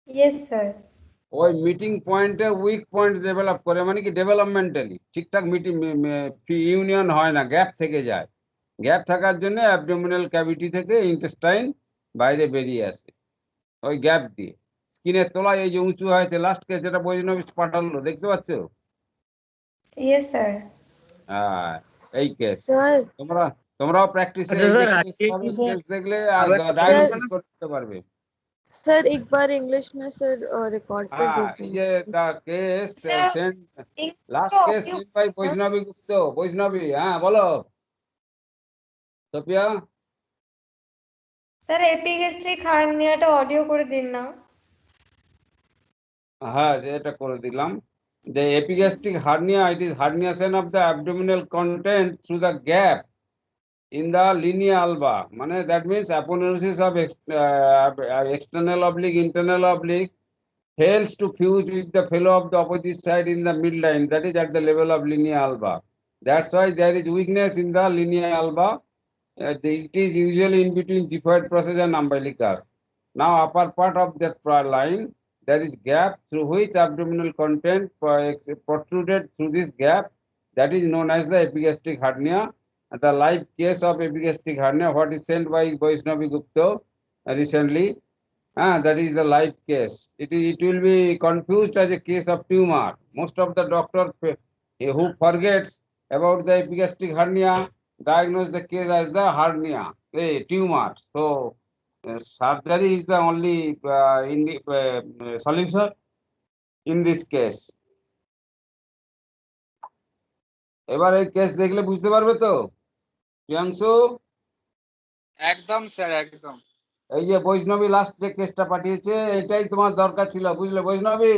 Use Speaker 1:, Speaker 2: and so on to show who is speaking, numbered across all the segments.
Speaker 1: Yes sir.
Speaker 2: ওই meeting পয়েন্টে weak point develop করে, মানে কি ডেভেলপমেন্টালি ঠিকঠাক মিটিং ইউনিয়ন হয় না, গ্যাপ থেকে যায়। গ্যাপ থাকার জন্য অ্যাবডোমিনাল ক্যাভিটি থেকে ইন্টেস্টাইন বাইরে বেরিয়ে আসে ওই গ্যাপ দিয়ে। স্কিনের তলায় এই যে উঁচু হয়েছে, লাস্ট কেস যেটা বৈষ্ণব পাঠালো, দেখতে পাচ্ছ?
Speaker 1: Yes sir.
Speaker 2: হ্যাঁ, এই কেস।
Speaker 3: স্যার
Speaker 2: তোমরা তোমরাও প্র্যাকটিসে
Speaker 3: अच्छा
Speaker 2: এই
Speaker 3: सर
Speaker 2: দেখে
Speaker 3: आगे की सर
Speaker 2: কেস দেখলে
Speaker 3: अब एक
Speaker 2: ডায়াগনোসিস করতে পারবে।
Speaker 3: सर एक बार इंग्लिश में सर रिकॉर्ड पर
Speaker 2: হ্যাঁ, এই যে
Speaker 3: दीजिए
Speaker 2: দা কেস
Speaker 1: স্যার
Speaker 2: সেন্ড লাস্ট
Speaker 1: ইংলিশটা
Speaker 2: কেস
Speaker 1: অডিও
Speaker 2: সেন্ড বাই বৈষ্ণবী গুপ্ত। বৈষ্ণবী, হ্যাঁ বলো সোফিয়া।
Speaker 1: স্যার এপিগ্যাস্ট্রিক হার্নিয়াটা অডিও করে দিন না।
Speaker 2: হ্যাঁ, এটা করে দিলাম। The epigastric hernia, it is herniation of the abdominal content through the gap in the linea alba. মানে that means aponeurosis of external oblique, internal oblique fails to fuse with the fellow of the opposite side in the midline, that is at the level of linea alba. That's why there is weakness in the linea alba. It is usually in between xiphoid process and umbilicus. Now upper part of that line, there is gap through which abdominal content protruded through this gap, that is known as the epigastric hernia. The live case of epigastric hernia, what is sent by Vaishnavi Gupta recently, that is the live case. It will be confused as a case of tumor. Most of the doctor who forgets about the epigastric hernia diagnose the case as the hernia, a tumor. So surgery is the only solution in this case. এবার এই case দেখলে বুঝতে পারবে তো প্রিয়াংশু?
Speaker 4: একদম sir, একদম।
Speaker 2: এই যে বৈষ্ণবী লাস্ট যে কেসটা পাঠিয়েছে, এটাই তোমার দরকার ছিল, বুঝলে Vaishnavi?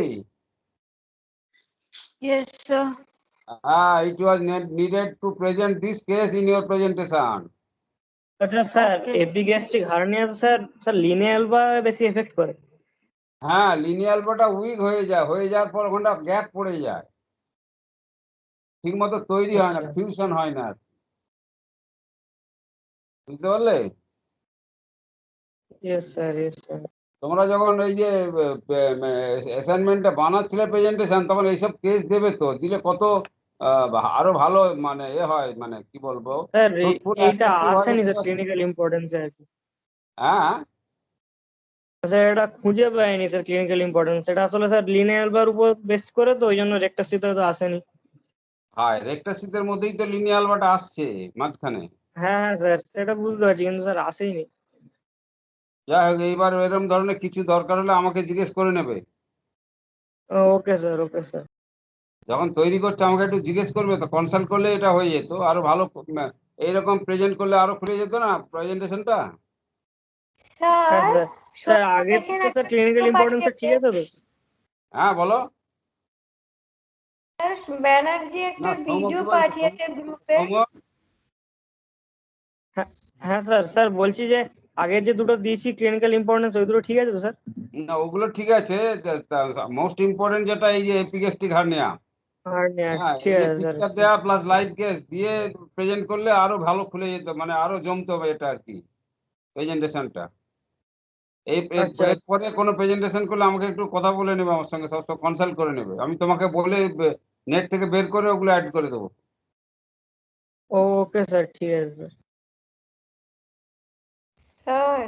Speaker 3: Yes sir
Speaker 2: It was needed to present this case in your presentation.
Speaker 5: আচ্ছা স্যার এপিগ্যাস্ট্রিক হার্নিয়া তো স্যার লিনিয়াল বা বেশি এফেক্ট করে?
Speaker 2: হ্যাঁ, লিনিয়াল বাটা উইক হয়ে যাওয়ার পর ওখানটা গ্যাপ পড়ে যায়, ঠিক মতো তৈরি হয় না,
Speaker 5: আচ্ছা।
Speaker 2: ফিউশন হয় না, বুঝতে পারলে?
Speaker 5: Yes sir, yes sir.
Speaker 2: তোমরা যখন এই যে অ্যাসাইনমেন্টটা বানাচ্ছিলে প্রেজেন্টেশন, তখন এইসব কেস দেবে তো, দিলে কত আরো ভালো মানে হয়, মানে কি বলবো,
Speaker 5: স্যার
Speaker 2: fruitful
Speaker 5: এইটা
Speaker 2: attractive হয়,
Speaker 5: আসেনি
Speaker 2: বুঝতে
Speaker 5: স্যার
Speaker 2: পারছো?
Speaker 5: ক্লিনিক্যাল ইম্পর্টেন্স আর কি।
Speaker 2: হ্যাঁ,
Speaker 5: স্যার এটা খুঁজে পাইনি স্যার ক্লিনিক্যাল ইম্পর্টেন্স, এটা আসলে স্যার লিনিয়াল বার উপর বেস করে, তো ওই জন্য রেক্টাসিতে তো আসেনি।
Speaker 2: হ্যাঁ, রেক্টাসিসের মধ্যেই তো লিনিয়াল বাটা আসছে মাঝখানে।
Speaker 5: হ্যাঁ হ্যাঁ স্যার সেটা বুঝতে পারছি, কিন্তু স্যার আসেনি।
Speaker 2: যাই হোক, এইবার এরকম ধরনের কিছু দরকার হলে আমাকে জিজ্ঞেস করে নেবে।
Speaker 5: Okay sir, okay sir.
Speaker 2: যখন তৈরি করছে আমাকে একটু জিজ্ঞেস করবে, তো কনসাল্ট করলে এটা হয়ে যেত আরো ভালো। এইরকম প্রেজেন্ট করলে আরো খুলে যেত না প্রেজেন্টেশনটা।
Speaker 5: হ্যাঁ
Speaker 1: স্যার
Speaker 5: স্যার স্যার
Speaker 1: সৌম্য
Speaker 5: আগের
Speaker 1: দেখেন
Speaker 5: থেকে স্যার
Speaker 1: একটা
Speaker 5: ক্লিনিক্যাল
Speaker 1: ভিডিও
Speaker 5: ইম্পর্টেন্স
Speaker 1: পাঠিয়েছে।
Speaker 5: ঠিক আছে তো?
Speaker 2: হ্যাঁ বলো।
Speaker 1: স্যার ব্যানার্জি একটা
Speaker 2: না, সৌম্য
Speaker 1: ভিডিও
Speaker 2: কি বলছে?
Speaker 1: পাঠিয়েছে গ্রুপে।
Speaker 2: সৌম্য,
Speaker 5: হ্যাঁ স্যার স্যার বলছি যে আগের যে দুটো দিয়েছি ক্লিনিক্যাল ইম্পর্টেন্স, ওই দুটো ঠিক আছে তো স্যার?
Speaker 2: না ওগুলো ঠিক আছে, মোস্ট ইম্পর্টেন্ট যেটা এই যে এপিগ্যাস্ট্রিক হার্নিয়া,
Speaker 5: হার্নিয়া
Speaker 2: হ্যাঁ,
Speaker 5: ঠিক
Speaker 2: এই যে
Speaker 5: আছে স্যার।
Speaker 2: পিকচার দেওয়া প্লাস লাইভ কেস দিয়ে প্রেজেন্ট করলে আরো ভালো খুলে যেত, মানে আরো জমতে হবে এটা আর কি প্রেজেন্টেশনটা।
Speaker 5: আচ্ছা
Speaker 2: এরপরে কোনো প্রেজেন্টেশন করলে আমাকে একটু কথা বলে নেবে, আমার সঙ্গে সব কনসাল্ট করে নেবে, আমি তোমাকে বলে নেট থেকে বের করে ওগুলো অ্যাড করে দেবো।
Speaker 5: ওকে স্যার, ঠিক আছে স্যার।
Speaker 1: স্যার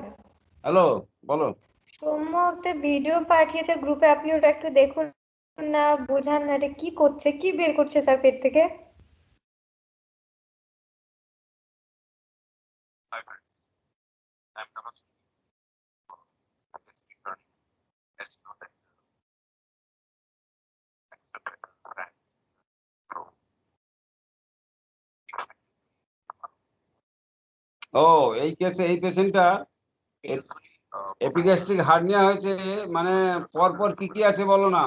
Speaker 2: হ্যালো, বলো।
Speaker 1: সৌম্য একটা ভিডিও পাঠিয়েছে গ্রুপে, আপনি ওটা একটু দেখুন না, বোঝান না এটা কি করছে, কি বের করছে স্যার পেট থেকে।
Speaker 2: ও, এই কেসে এই পেশেন্টটা এপিগ্যাস্ট্রিক হার্নিয়া হয়েছে, মানে পরপর কি কি আছে বলো না?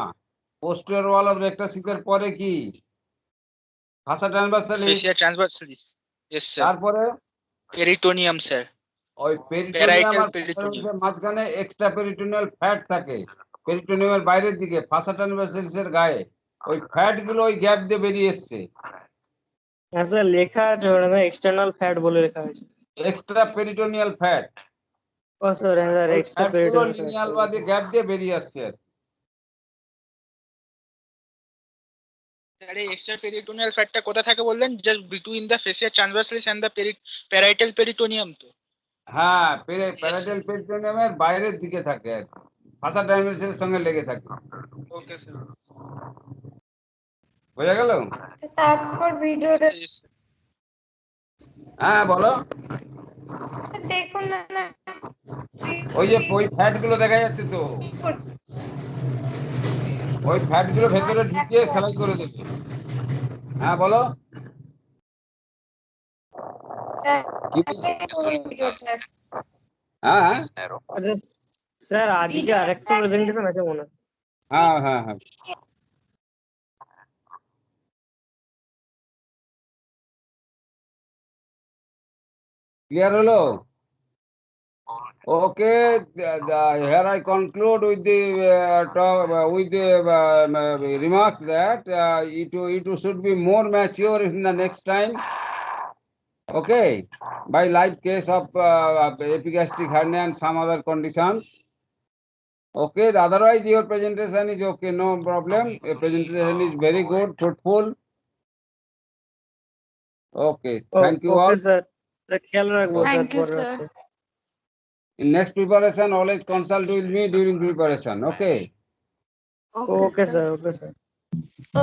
Speaker 2: পোস্টেরিয়র ওয়াল অফ রেক্টাসিসের পরে কি? ভাষা transversalis,
Speaker 4: fascia transversalis. Yes sir.
Speaker 2: তারপরে
Speaker 4: পেরিটোনিয়াম স্যার।
Speaker 2: ওই পেরিটোনিয়াম
Speaker 4: প্যারাইটাল
Speaker 2: আর
Speaker 4: পেরিটোনিয়াম।
Speaker 2: পেরিটোনিয়ামের মাঝখানে এক্সট্রা পেরিটোনিয়াল ফ্যাট থাকে, পেরিটোনিয়ামের বাইরের দিকে ফাসা ট্রান্সভার্সালিসের গায়ে, ওই ফ্যাট গুলো ওই গ্যাপ দিয়ে বেরিয়ে এসছে।
Speaker 5: হ্যাঁ স্যার লেখা আছে ওখানে এক্সটার্নাল ফ্যাট বলে লেখা আছে।
Speaker 2: Extra peritoneal fat.
Speaker 5: ও স্যার স্যার
Speaker 2: ওই
Speaker 5: এক্সট্রা
Speaker 2: ফ্যাটগুলো
Speaker 5: পেরিটোনিয়াল
Speaker 2: লিনিয়াল বা দিয়ে গ্যাপ দিয়ে বেরিয়ে আসছে আর কি।
Speaker 4: স্যার এই এক্সট্রা পেরিটোনিয়াল ফ্যাটটা কোথায় থাকে বললেন? Just between the fascia transversalis and the parietal peritoneum তো?
Speaker 2: হ্যাঁ, প্যারাইটাল পেরিটোনিয়ামের বাইরের দিকে থাকে আর কি, ভাষা ডাইমেনশনের সঙ্গে লেগে থাকে।
Speaker 4: Okay sir.
Speaker 2: বোঝা গেল?
Speaker 1: তারপর ভিডিওটা
Speaker 2: হ্যাঁ বলো।
Speaker 1: দেখুন না না
Speaker 2: ওই যে ওই ফ্যাট গুলো দেখা যাচ্ছে তো, ওই ফ্যাট গুলো ভেতরে ঢুকিয়ে সেলাই করে দেবে। হ্যাঁ বলো। কি বলছো?
Speaker 1: দেখুন ভিডিওটা
Speaker 2: হ্যাঁ হ্যাঁ
Speaker 5: আচ্ছা স্যার আজকে আরেকটা প্রেজেন্টেশন আছে মনে হয়।
Speaker 2: হ্যাঁ হ্যাঁ হ্যাঁ ক্লিয়ার হলো? Okay, here I conclude with the talk with the remarks that it should be more mature in the next time. Okay, by live case of epigastric hernia and some other conditions. Okay, otherwise your presentation is okay, no problem. Your presentation is very good, fruitful. Okay, thank you
Speaker 5: okay
Speaker 2: all.
Speaker 5: Sir খেয়াল রাখবো sir
Speaker 3: Thank you,
Speaker 5: পরে
Speaker 3: sir.
Speaker 5: হচ্ছে।
Speaker 2: In next preparation, always consult with me during preparation. Okay.
Speaker 5: Okay sir okay sir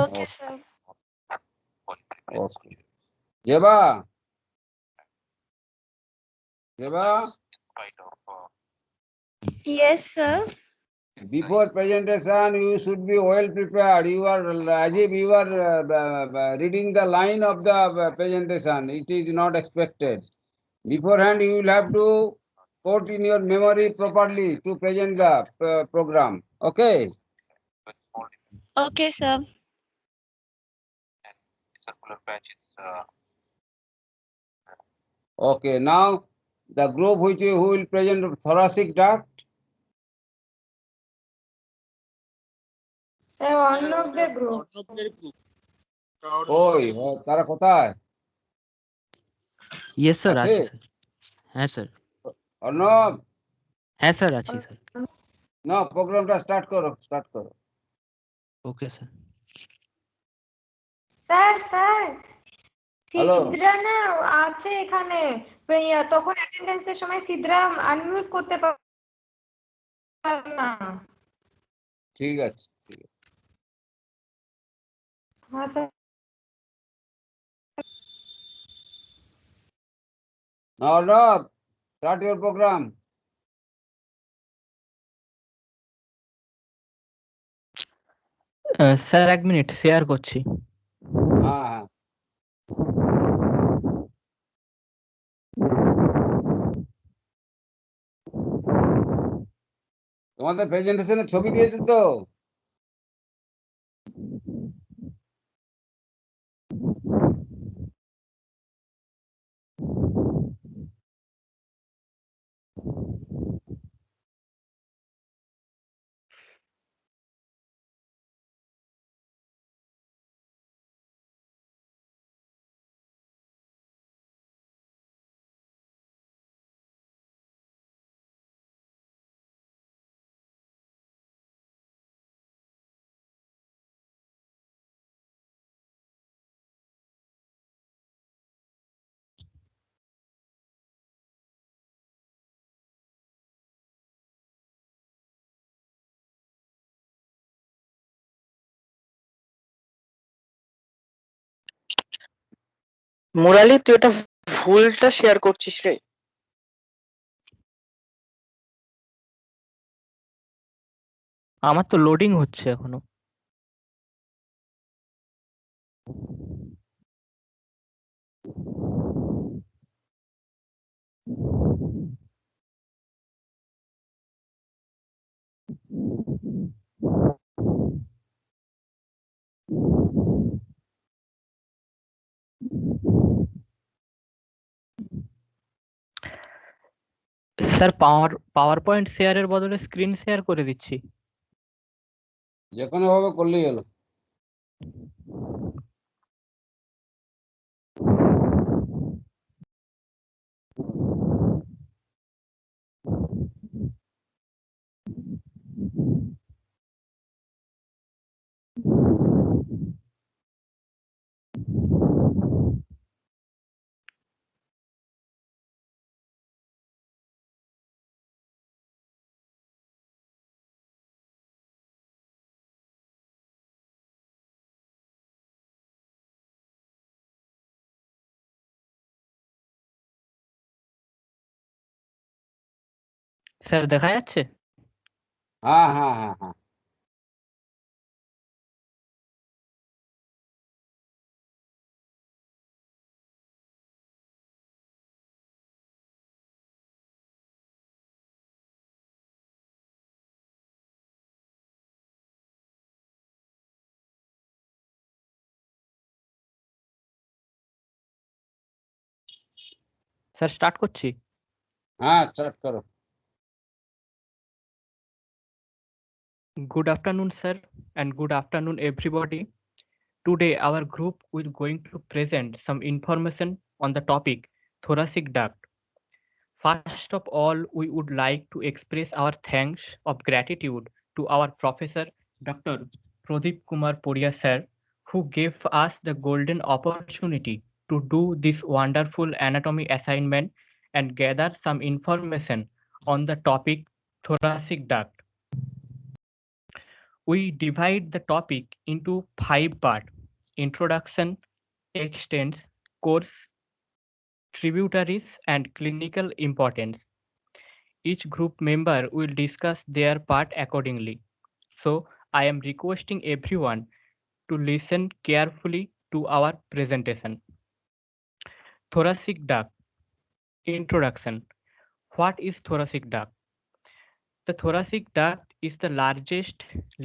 Speaker 1: okay sir
Speaker 2: Okay. Jeba. Jeba,
Speaker 3: Yes, sir.
Speaker 2: before presentation, you should be well prepared. You are as if you are reading the line of the presentation. It is not expected. Beforehand, you will have to put in your memory properly to present the program. Okay.
Speaker 3: Okay, sir.
Speaker 2: Okay. Now, the group who will present thoracic duct.
Speaker 1: Sir Arnab De group
Speaker 2: ওই তারা কোথায়
Speaker 6: yes sir
Speaker 2: আছে?
Speaker 6: আছে sir. হ্যাঁ sir.
Speaker 2: Arnab,
Speaker 6: হ্যাঁ sir আছি sir.
Speaker 2: না প্রোগ্রামটা স্টার্ট করো।
Speaker 6: Okay sir.
Speaker 1: Sir sir
Speaker 2: hello.
Speaker 1: Sidra না আছে এখানে তখন অ্যাটেন্ডেন্সের সময় সিদ্রা আনমিউট করতে পারবে না।
Speaker 2: ঠিক আছে।
Speaker 1: হ্যাঁ sir
Speaker 2: Now, Arnab, start your program.
Speaker 6: Sir এক মিনিট শেয়ার করছি।
Speaker 2: হ্যাঁ। তোমাদের প্রেজেন্টেশনের ছবি দিয়েছে তো?
Speaker 7: মুরালি তুই এটা ভুলটা শেয়ার করছিস রে।
Speaker 6: আমার তো লোডিং হচ্ছে এখনো। স্যার পাওয়ার পয়েন্ট শেয়ারের বদলে স্ক্রিন শেয়ার করে দিচ্ছি।
Speaker 2: যে কোনো ভাবে করলেই হলো।
Speaker 6: স্যার দেখা যাচ্ছে?
Speaker 2: হ্যাঁ হ্যাঁ হ্যাঁ হ্যাঁ
Speaker 6: স্যার স্টার্ট করছি।
Speaker 2: হ্যাঁ স্টার্ট করো।
Speaker 6: Good afternoon, sir, and good afternoon, everybody. Today, our group will going to present some information on the topic thoracic duct. First of all, we would like to express our thanks of gratitude to our professor, Dr. Pradeep Kumar Puria sir, who gave us the golden opportunity to do this wonderful anatomy assignment and gather some information on the topic thoracic duct. We divide the topic into 5 parts: introduction, extents, course, tributaries, and clinical importance. Each group member will discuss their part accordingly. So I am requesting everyone to listen carefully to our presentation. Thoracic duct. Introduction. What is thoracic duct? The thoracic duct is the largest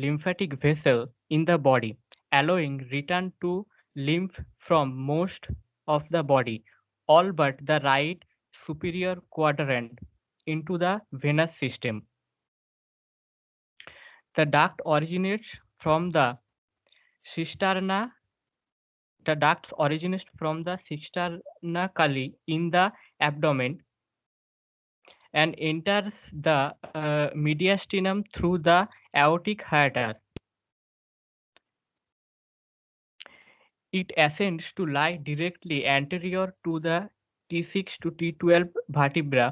Speaker 6: lymphatic vessel in the body, allowing return to lymph from most of the body, all but the right superior quadrant, into the venous system. The duct originates from the cisterna. The ducts originate from the cisterna cali in the abdomen and enters the mediastinum through the aortic hiatus. It ascends to lie directly anterior to the T6 to T12 vertebra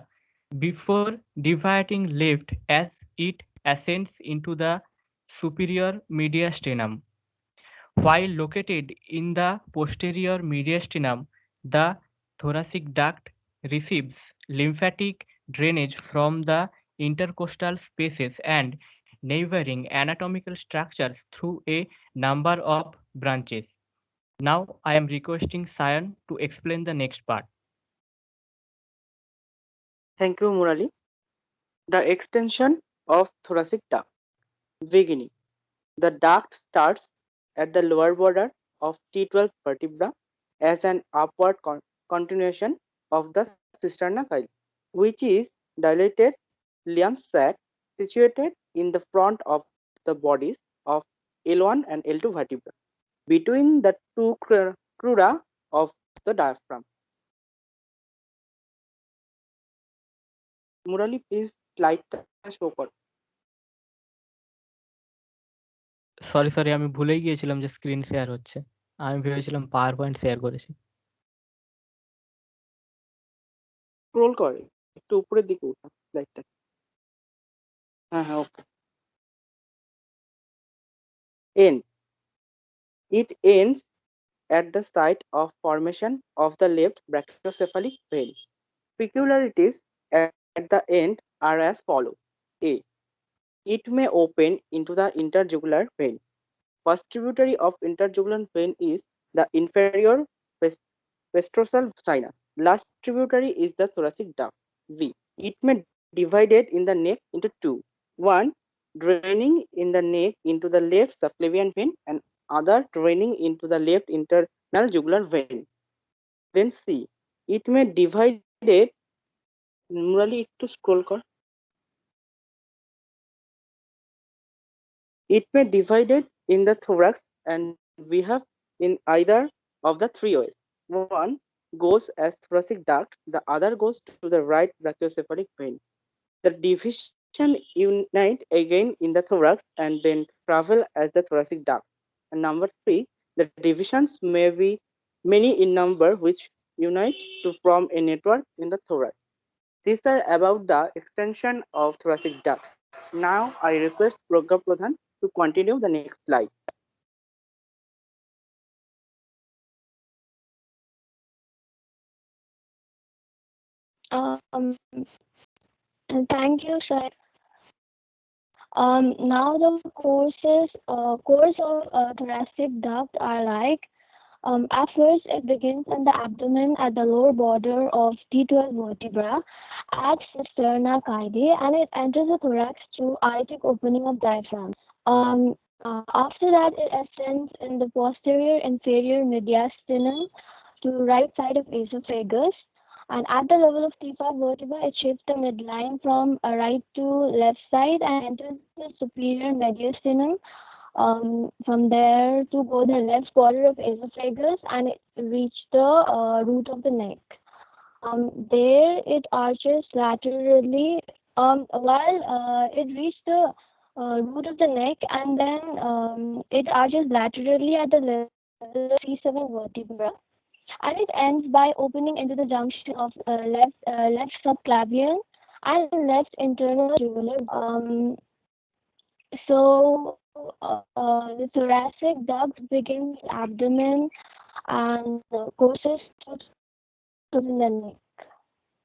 Speaker 6: before deviating left as it ascends into the superior mediastinum. While located in the posterior mediastinum, the thoracic duct receives lymphatic drainage from the intercostal spaces and neighboring anatomical structures through a number of branches. Now I am requesting Sayan to explain the next part.
Speaker 7: Thank you, Murali. The extension of thoracic duct. Beginning. The duct starts at the lower border of T12 vertebra as an upward continuation of the cisterna chyli, which is dilated liam sac situated in the front of the bodies of L1 and L2 vertebra, between the two crura of the diaphragm. Murali, please slide show কর।
Speaker 6: Sorry আমি ভুলেই গিয়েছিলাম যে screen share হচ্ছে। আমি ভেবেছিলাম power point share করেছি।
Speaker 7: Scroll কর, একটু উপরের দিকে উঠা স্লাইডটা। হ্যাঁ হ্যাঁ ওকে। End. It ends at the site of formation of the left brachiocephalic vein. Peculiarities at the end are as follows. A. It may open into the interjugular vein. First tributary of interjugular vein is the inferior pestrosal sinus. Last tributary is the thoracic duct. V. It may divided in the neck into two. One draining in the neck into the left subclavian vein and other draining into the left internal jugular vein. Then C. It may divided. Murali একটু scroll কর। It may divided in the thorax and we have in either of the three ways. One goes as thoracic duct, the other goes to the right brachiocephalic vein. The division unite again in the thorax and then travel as the thoracic duct. And number three, the divisions may be many in number which unite to form a network in the thorax. These are about the extension of thoracic duct. Now I request Pragya Pradhan to continue the next slide.
Speaker 8: Thank you, sir. Now the course of thoracic duct are like, at first it begins in the abdomen at the lower border of T12 vertebra at cisterna caudate, and it enters the thorax through aortic opening of diaphragm. After that, it ascends in the posterior inferior mediastinum to right side of esophagus. And at the level of T5 vertebra, it shifts the midline from right to left side and enters the superior mediastinum. From there to go the left border of esophagus, and it reach the root of the neck. There it arches laterally while it reaches the root of the neck, and then it arches laterally at the level of T7 vertebra, and it ends by opening into the junction of left subclavian and left internal jugular. So the thoracic duct begins abdomen and courses to the neck.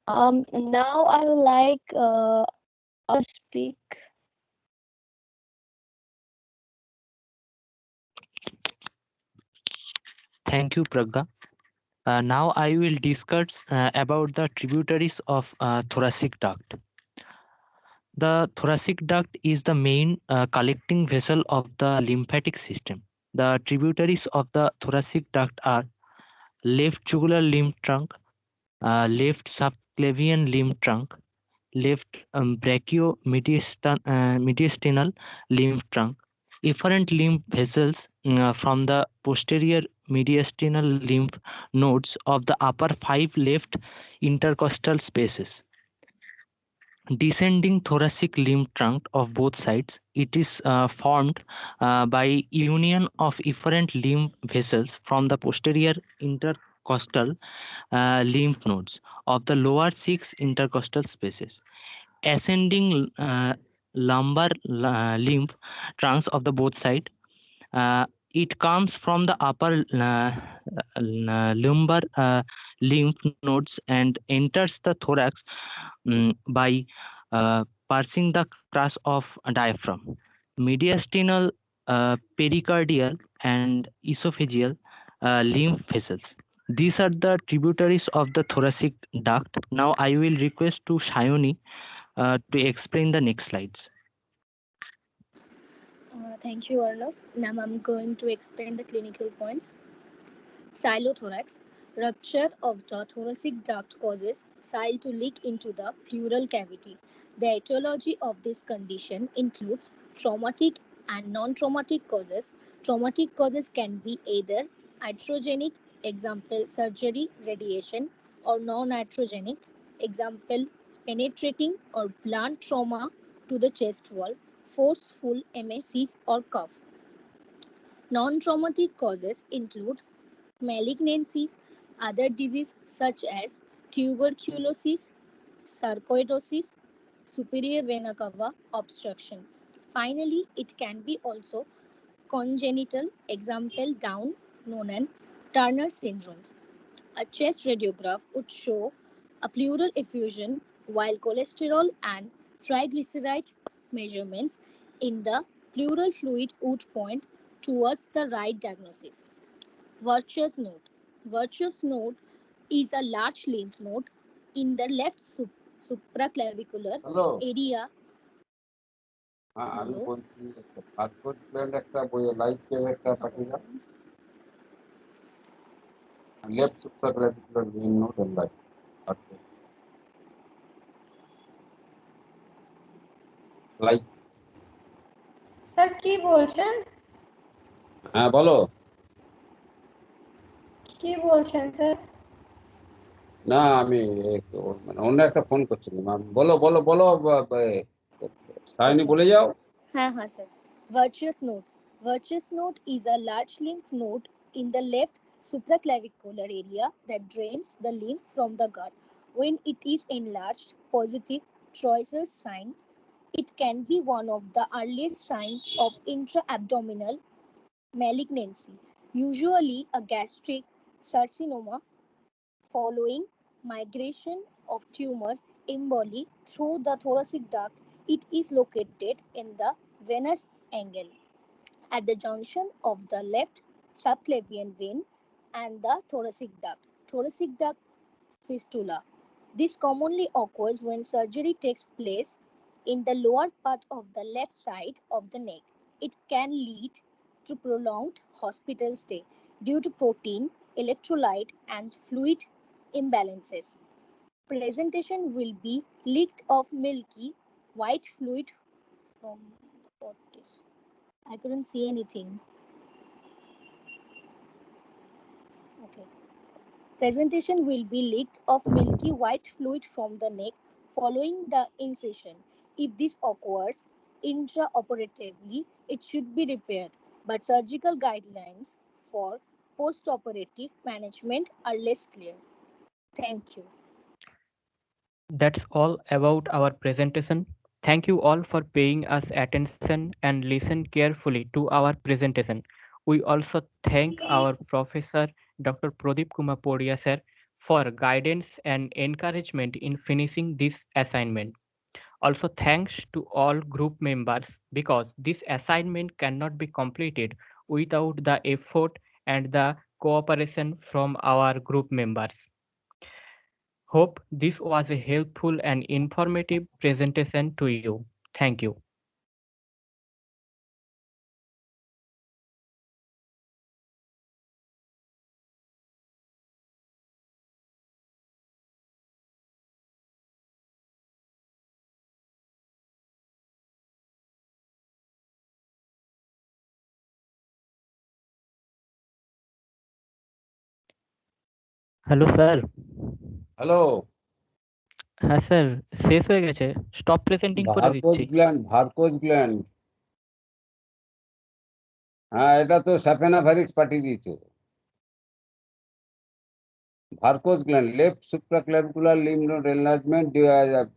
Speaker 8: Now I would like to speak.
Speaker 9: Thank you, Pragya. Now I will discuss about the tributaries of thoracic duct. The thoracic duct is the main collecting vessel of the lymphatic system. The tributaries of the thoracic duct are left jugular lymph trunk, left subclavian lymph trunk, left brachio-mediastinal lymph trunk, efferent lymph vessels from the posterior mediastinal lymph nodes of the upper 5 left intercostal spaces. Descending thoracic lymph trunk of both sides, it is formed by union of efferent lymph vessels from the posterior intercostal lymph nodes of the lower 6 intercostal spaces. Ascending lumbar lymph trunks of the both sides, it comes from the upper lumbar lymph nodes and enters the thorax by passing the crus of diaphragm. Mediastinal, pericardial, and esophageal lymph vessels. These are the tributaries of the thoracic duct. Now I will request to Shayoni to explain the next slides.
Speaker 10: Thank you, Arnav. Now I'm going to explain the clinical points. Xylothorax. Rupture of the thoracic duct causes xyle to leak into the pleural cavity. The etiology of this condition includes traumatic and non-traumatic causes. Traumatic causes can be either iatrogenic, example surgery, radiation, or non-iatrogenic, example penetrating or blunt trauma to the chest wall, forceful MSCs or cough. Non-traumatic causes include malignancies, other diseases such as tuberculosis, sarcoidosis, superior vena cava obstruction. Finally, it can be also congenital, example Down, Noonan, Turner syndromes. A chest radiograph would show a pleural effusion while cholesterol and triglyceride measurements in the pleural fluid would point towards the right diagnosis. Virchow node. Virchow node is a large lymph node in the left supraclavicular area.
Speaker 2: আমি বলছি passport plan একটা বইয়ে live কেউ একটা পাঠিয়ে দাও left supraclavicular vein node and live live
Speaker 1: sir কি বলছেন?
Speaker 2: হ্যাঁ বলো।
Speaker 1: কি বলছেন স্যার?
Speaker 2: না আমি মানে অন্য একটা ফোন করছিলাম। বলো বলো বলো সায়নী বলে যাও।
Speaker 10: হ্যাঁ sir. Virchow node. Virchow node is a large lymph node in the left supraclavicular area that drains the lymph from the gut. When it is enlarged, positive Troisser signs, it can be one of the earliest signs of intra-abdominal malignancy, usually a gastric carcinoma following migration of tumor emboli through the thoracic duct. It is located in the venous angle at the junction of the left subclavian vein and the thoracic duct. Thoracic duct fistula. This commonly occurs when surgery takes place in the lower part of the left side of the neck. It can lead to prolonged hospital stay due to protein, electrolyte, and fluid imbalances. Presentation will be leaked of milky white fluid from what is. I couldn't see anything. Okay. Presentation will be leaked of milky white fluid from the neck following the incision. If this occurs intraoperatively, it should be repaired, but surgical guidelines for post-operative management are less clear. Thank you.
Speaker 6: That's all about our presentation. Thank you all for paying us attention and listen carefully to our presentation. We also thank our professor Dr. Pradeep Kumar Podia sir for guidance and encouragement in finishing this assignment. Also thanks to all group members because this assignment cannot be completed without the effort and the cooperation from our group members. Hope this was a helpful and informative presentation to you. Thank you. Hello sir.
Speaker 2: Hello,
Speaker 6: হ্যাঁ sir, শেষ হয়ে গেছে, stop presenting করে দিচ্ছি।
Speaker 2: ভার্কোজ gland. হ্যাঁ, এটা তো স্যাপেনাভারিক্স পাঠিয়ে দিয়েছে। Varicose gland, left supraclavicular lymph node enlargement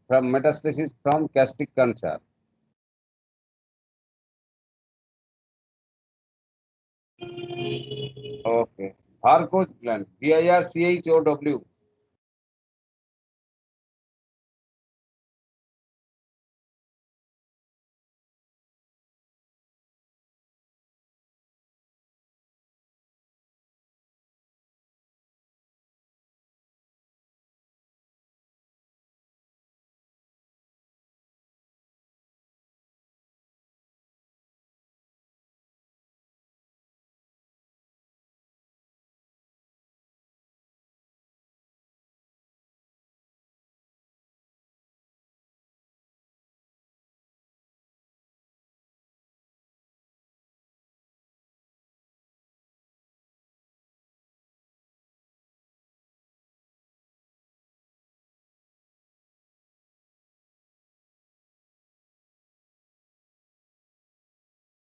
Speaker 2: from metastasis from gastric cancer. Okay. Varicose gland, VIRCHOW.